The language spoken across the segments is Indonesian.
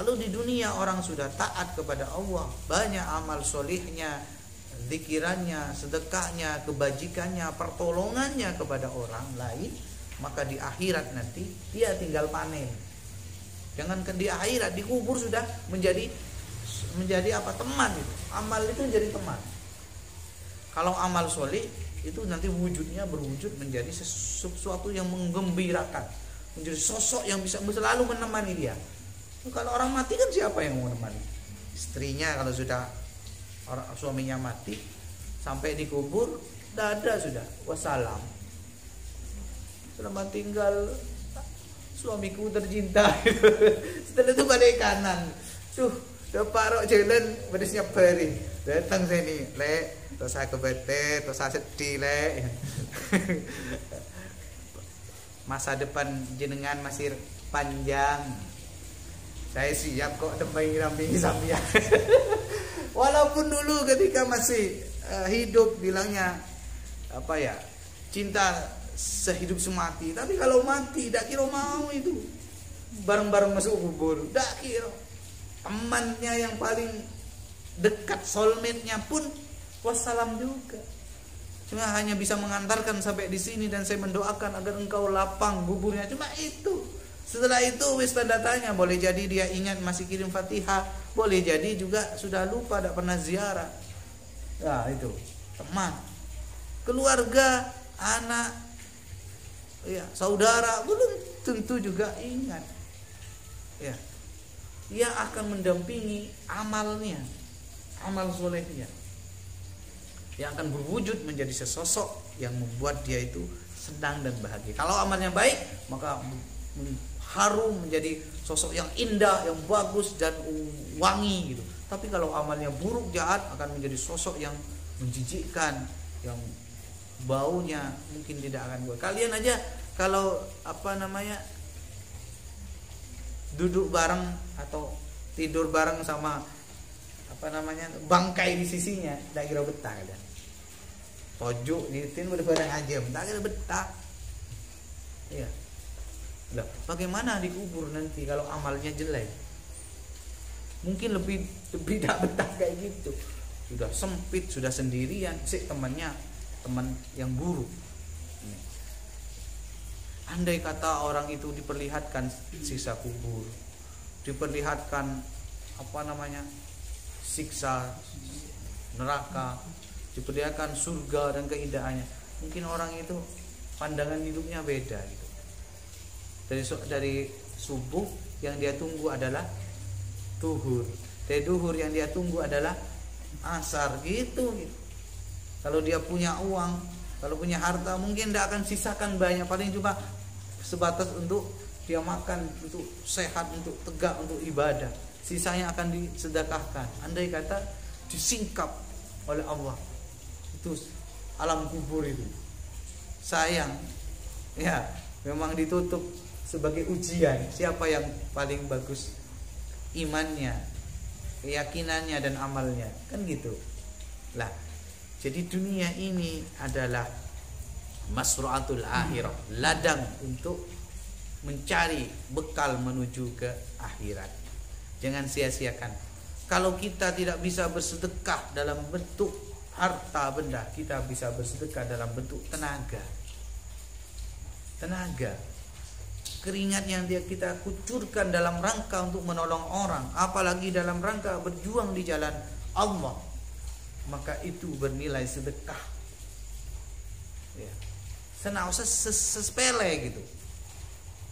Lalu di dunia orang sudah taat kepada Allah, banyak amal solihnya, zikirannya, sedekahnya, kebajikannya, pertolongannya kepada orang lain, maka di akhirat nanti dia tinggal panen. Jangankan di akhirat, di kubur sudah menjadi apa, teman itu. Amal itu menjadi teman. Kalau amal solih itu nanti wujudnya berwujud menjadi sesuatu yang menggembirakan, menjadi sosok yang bisa selalu menemani dia. Kalau orang mati kan siapa yang mau menemani? Istrinya kalau sudah suaminya mati, sampai di kubur dada sudah wassalam, selamat tinggal suamiku tercinta. Setelah itu balik kanan, tuh udah parok jalan pada siap bari, datang sini le, terus saya kebete, terus saya sedih le. Masa depan jenengan masih panjang, saya siap kok dampingi sampean. Walaupun dulu ketika masih hidup bilangnya apa ya, cinta sehidup semati, tapi kalau mati dak kira mau itu bareng-bareng masuk kubur, dak kira. Temannya yang paling dekat, soulmate-nya pun wassalam juga. Cuma hanya bisa mengantarkan sampai di sini, dan saya mendoakan agar engkau lapang kuburnya. Cuma itu. Setelah itu wis tanda tanya, boleh jadi dia ingat masih kirim Fatihah, boleh jadi juga sudah lupa, tidak pernah ziarah. Nah itu teman, keluarga, anak, ya saudara, belum tentu juga ingat. Ya, dia akan mendampingi amalnya, amal solehnya, yang akan berwujud menjadi sesosok yang membuat dia itu senang dan bahagia. Kalau amalnya baik, maka harum menjadi sosok yang indah, yang bagus dan wangi gitu. Tapi kalau amalnya buruk, jahat, akan menjadi sosok yang menjijikkan, yang baunya mungkin tidak akan buat. Kalian aja kalau duduk bareng atau tidur bareng sama bangkai di sisinya, tak kira betah kan. Pojok ditin udah bareng aja, tak kira betah. Iya. Loh, bagaimana dikubur nanti kalau amalnya jelek? Mungkin lebih tidak betah kayak gitu. Sudah sempit, sudah sendirian, teman yang buruk. Andai kata orang itu diperlihatkan siksa kubur, diperlihatkan siksa neraka, diperlihatkan surga dan keindahannya, mungkin orang itu pandangan hidupnya beda gitu. Dari subuh yang dia tunggu adalah duhur, dari duhur yang dia tunggu adalah asar gitu. Kalau dia punya uang, kalau punya harta, mungkin tidak akan sisakan banyak, paling cuma sebatas untuk dia makan, untuk sehat, untuk tegak, untuk ibadah. Sisanya akan disedekahkan. Andai kata disingkap oleh Allah, itu alam kubur itu, sayang ya, memang ditutup sebagai ujian siapa yang paling bagus imannya, keyakinannya dan amalnya, kan gitu lah. Jadi dunia ini adalah masru'atul akhirah, ladang untuk mencari bekal menuju ke akhirat. Jangan sia-siakan. Kalau kita tidak bisa bersedekah dalam bentuk harta benda, kita bisa bersedekah dalam bentuk tenaga. Keringat yang kita kucurkan dalam rangka untuk menolong orang, apalagi dalam rangka berjuang di jalan Allah, maka itu bernilai sedekah. Ya. Senang sepele gitu.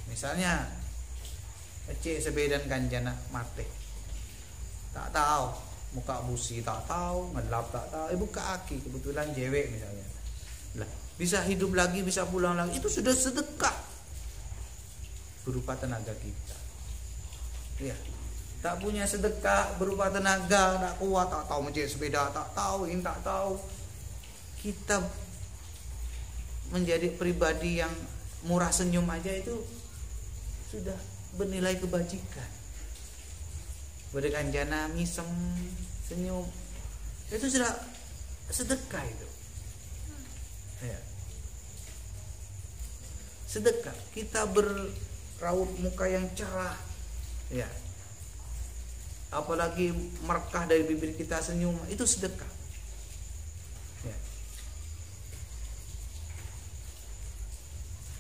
Misalnya cek sebedan kanjana mate, tak tahu muka busi, tak tahu ngelap, tak tahu buka aki, kebetulan cewek misalnya lah, bisa hidup lagi, bisa pulang lagi, itu sudah sedekah berupa tenaga kita. Ya, tak punya sedekah berupa tenaga, tak kuat, tak tahu mencet sepeda, tak tahu ini, tak tahu, kita menjadi pribadi yang murah senyum aja itu sudah bernilai kebajikan. Berkanjana misem senyum, itu sudah sedekah itu. Ya. Sedekah, kita beraut muka yang cerah, ya, apalagi merekah dari bibir kita senyum, itu sedekah. Ya.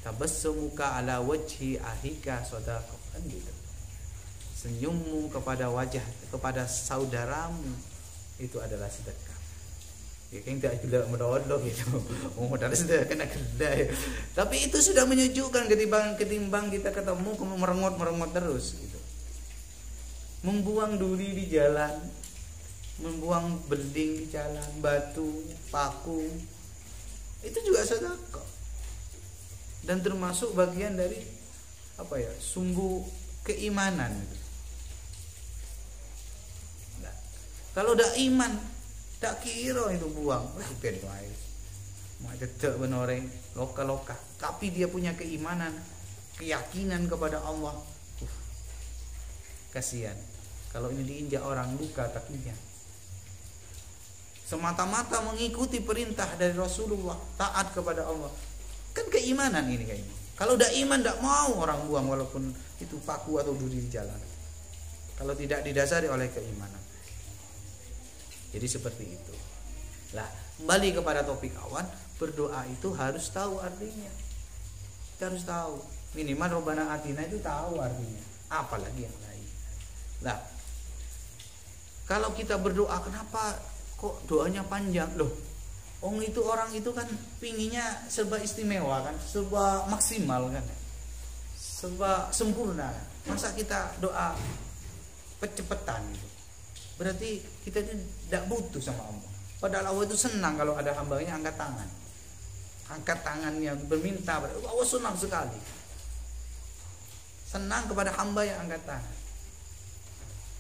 Tabassumuka ala wajhi ahika shadaqah, kan gitu. Senyummu kepada wajah, kepada saudaramu itu adalah sedekah. Ya kan tidak gila menolong gitu. Modal sudah kena kedai. Tapi itu sudah menyejukkan ketimbang kita ketemu kamu merengut terus gitu. Membuang duri di jalan, membuang beling di jalan, batu, paku, itu juga sedekah. Dan termasuk bagian dari sumbu keimanan. Nah, kalau udah iman, tak kira itu buang, ben wae. Mau dedek benoreng loka-loka, tapi dia punya keimanan, keyakinan kepada Allah. Kasihan kalau ini diinjak orang, luka kakinya. Semata-mata mengikuti perintah dari Rasulullah, taat kepada Allah. Kan keimanan ini kayaknya. Kalau udah iman tidak mau orang buang walaupun itu paku atau duri di jalan. Kalau tidak didasari oleh keimanan. Jadi seperti itu. Lah, kembali kepada topik awan, berdoa itu harus tahu artinya. Kita harus tahu. Minimal Robbana Atina itu tahu artinya. Apalagi yang lain. Nah, kalau kita berdoa, kenapa kok doanya panjang? Loh, itu orang itu kan pinginnya serba istimewa kan, serba maksimal kan, serba sempurna. Masa kita doa cepet-cepetan gitu? Berarti kita itu tidak butuh sama Allah. Padahal Allah itu senang kalau ada hambanya angkat tangan. Angkat tangannya berminta, Allah senang sekali. Senang kepada hamba yang angkat tangan.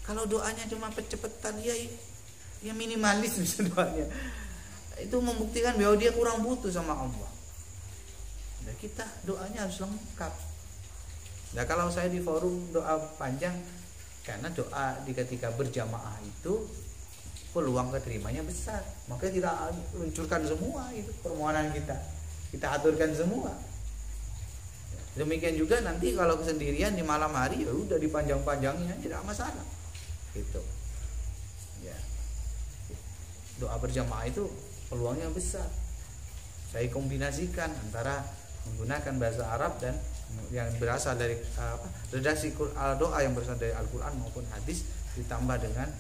Kalau doanya cuma cepet-cepetan, ya minimalis bisa doanya. Itu membuktikan bahwa dia kurang butuh sama Allah. Dan kita doanya harus lengkap. Nah, kalau saya di forum doa panjang, karena doa di ketika berjamaah itu peluang keterimanya besar. Maka kita luncurkan semua itu permohonan kita aturkan semua. Demikian juga nanti kalau kesendirian di malam hari, ya udah dipanjang-panjangnya, tidak masalah. Gitu. Ya. Doa berjamaah itu peluangnya besar. Saya kombinasikan antara menggunakan bahasa Arab dan yang berasal dari redaksi doa yang berasal dari Al-Quran maupun hadis, ditambah dengan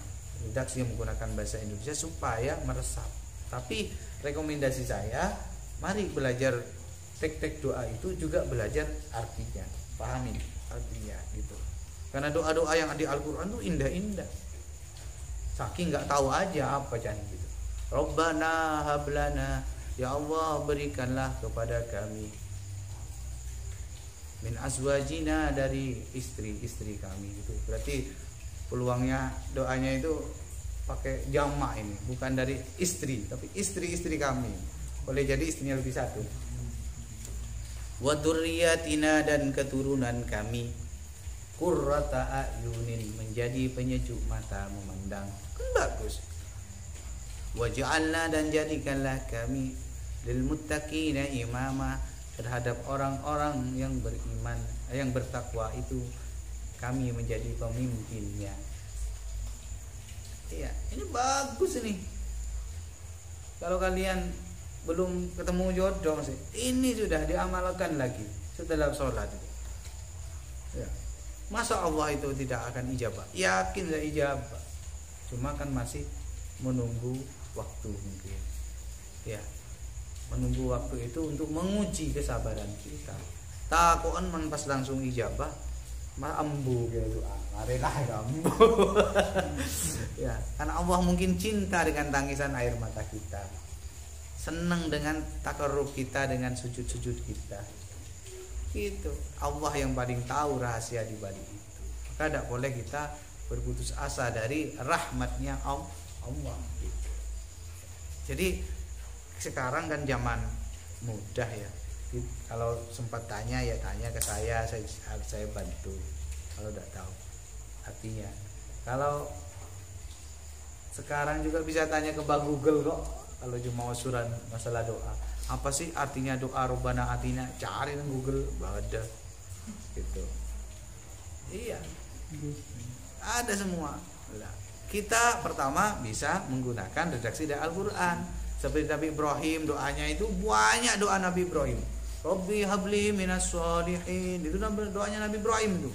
redaksi yang menggunakan bahasa Indonesia supaya meresap. Tapi rekomendasi saya, mari belajar tek-tek doa itu juga belajar artinya, pahami artinya gitu. Karena doa-doa yang di Al-Quran itu indah-indah. Saking nggak tahu aja apa jangan gitu. Rabbana hablana, ya Allah berikanlah kepada kami min azwajina, dari istri-istri kami gitu. Berarti peluangnya doanya itu pakai jamak ini, bukan dari istri tapi istri-istri kami. Boleh jadi istrinya lebih satu. Wa dzurriyyatina, dan keturunan kami, qurrata a'yunin, menjadi penyejuk mata memandang. Kan bagus. Waj'alna, dan jadikanlah kami lil muttaqina imama, terhadap orang-orang yang beriman, yang bertakwa itu kami menjadi pemimpinnya. Iya, ini bagus ini. Kalau kalian belum ketemu jodoh sih, ini sudah diamalkan lagi setelah sholat. Ya. Masa Allah itu tidak akan ijabah? Yakin lah ijabah. Cuma kan masih menunggu waktu mungkin. Ya. Menunggu waktu itu untuk menguji kesabaran kita. Takoan man pas langsung ijabah, ambu gitu. Marilah ambu. Ya, karena Allah mungkin cinta dengan tangisan air mata kita. Senang dengan takarrub kita, dengan sujud-sujud kita. Itu Allah yang paling tahu rahasia di balik itu. Maka tidak boleh kita berputus asa dari rahmatnya Allah. Jadi sekarang kan zaman mudah ya. Kalau sempat tanya ya tanya ke saya bantu. Kalau tidak tahu artinya. Kalau sekarang juga bisa tanya ke Mbak Google kok. Kalau cuma usulan masalah doa, apa sih artinya doa Robbana Atina? Cari di Google, ada gitu. Iya, ada semua. Kita pertama bisa menggunakan redaksi dari Al-Quran. Seperti Nabi Ibrahim, doanya itu banyak doa Nabi Ibrahim. Rabbi habli minas sholihin. Itu doanya Nabi Ibrahim itu.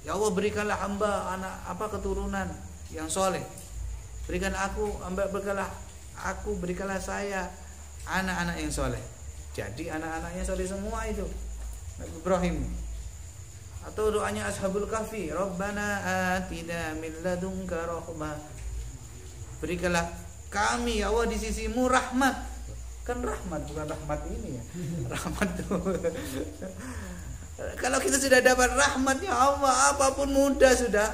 Ya Allah, berikanlah hamba keturunan yang soleh. Berikanlah saya anak-anak yang soleh. Jadi anak-anaknya soleh semua itu Nabi Ibrahim. Atau doanya Ashabul Kahfi, Rabbana atina min ladunka rahmah. Berikanlah kami ya Allah di sisimu rahmat. Kan rahmat, bukan rahmat ini ya. Rahmat tuh. Kalau kita sudah dapat rahmatnya Allah, apapun mudah sudah.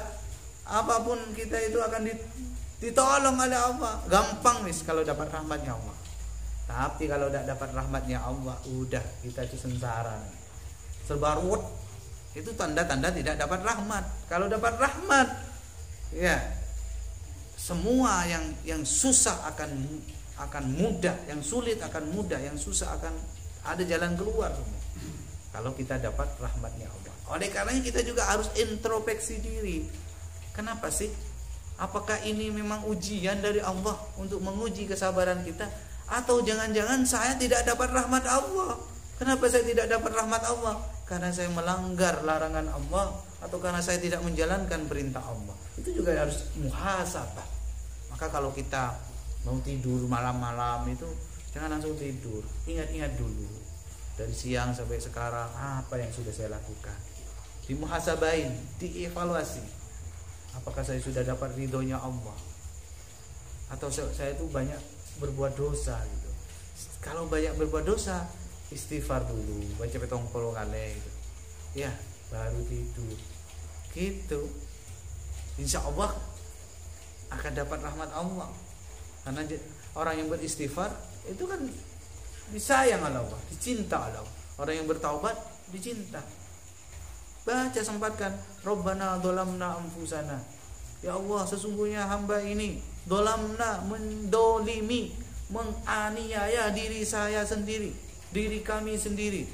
Apapun kita itu akan ditolong oleh Allah. Gampang nih kalau dapat rahmatnya Allah. Tapi kalau tidak dapat rahmatnya Allah, udah kita itu sengsara. Serba ruwet. Itu tanda-tanda tidak dapat rahmat. Kalau dapat rahmat, ya semua yang susah akan mudah, yang sulit akan mudah, yang susah akan ada jalan keluar semua. Kalau kita dapat rahmatnya Allah. Oleh karenanya kita juga harus introspeksi diri. Kenapa sih? Apakah ini memang ujian dari Allah untuk menguji kesabaran kita? Atau jangan-jangan saya tidak dapat rahmat Allah? Kenapa saya tidak dapat rahmat Allah? Karena saya melanggar larangan Allah, atau karena saya tidak menjalankan perintah Allah. Itu juga harus muhasabah. Maka kalau kita mau tidur malam-malam itu jangan langsung tidur. Ingat-ingat dulu. Dari siang sampai sekarang apa yang sudah saya lakukan. Dimuhasabain, dievaluasi. Apakah saya sudah dapat ridhonya Allah? Atau saya itu banyak berbuat dosa gitu. Kalau banyak berbuat dosa, istighfar dulu, baca petong puluh kali gitu. Ya, baru tidur. Gitu. Insya Allah akan dapat rahmat Allah. Karena orang yang beristighfar itu kan disayang oleh Allah, dicinta oleh Allah. Orang yang bertaubat dicinta. Baca, sempatkan, Rabbana dzalamna anfusana. Ya Allah, sesungguhnya hamba ini dolamna, mendolimi, menganiaya diri saya sendiri, diri kami sendiri.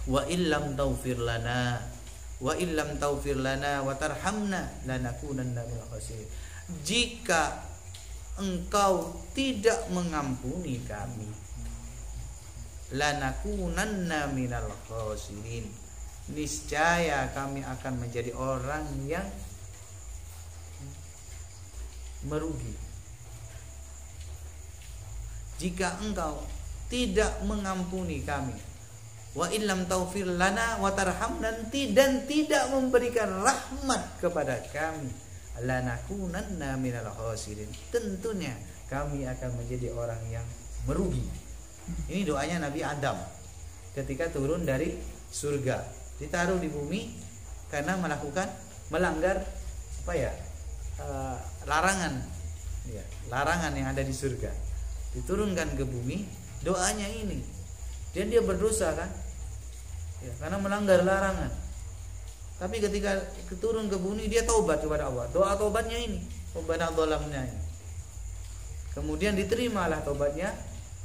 Wa illam taufir lana wa tarhamna lanakunanna minal khasirin. Jika engkau tidak mengampuni kami, lanakunanna minal khasirin, niscaya kami akan menjadi orang yang merugi. Jika engkau tidak mengampuni kami, wa illam taufir lana wa tarhamna, dan tidak memberikan rahmat kepada kami, lanakunanna minal khasirin, tentunya kami akan menjadi orang yang merugi. Ini doanya Nabi Adam ketika turun dari surga, ditaruh di bumi karena melanggar larangan yang ada di surga, diturunkan ke bumi. Doanya ini, dan dia berdosa kan ya, karena melanggar larangan. Tapi ketika turun ke bumi, dia taubat kepada Allah. Doa taubatnya ini, Rabbana dzalamna ini. Kemudian diterimalah taubatnya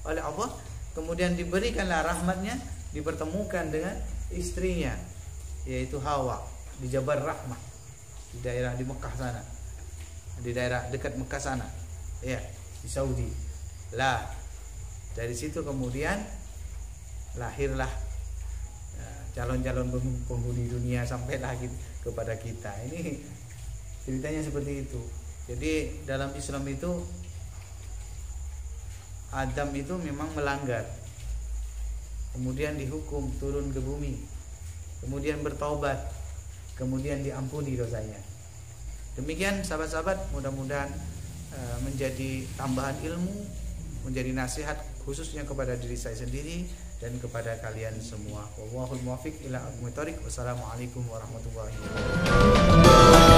oleh Allah. Kemudian diberikanlah rahmatnya, dipertemukan dengan istrinya, yaitu Hawa, di Jabal Rahmah, di daerah di Mekah sana, di daerah dekat Mekah sana, ya, di Saudi. Lah, dari situ kemudian lahirlah calon-calon penghuni dunia sampai lagi kepada kita. Ini ceritanya seperti itu. Jadi dalam Islam itu Adam itu memang melanggar, kemudian dihukum turun ke bumi, kemudian bertaubat, kemudian diampuni dosanya. Demikian sahabat-sahabat, mudah-mudahan menjadi tambahan ilmu, menjadi nasihat khususnya kepada diri saya sendiri dan kepada kalian semua. Wallahul muwaffiq ila aqwamit thoriq. Wassalamualaikum warahmatullahi wabarakatuh.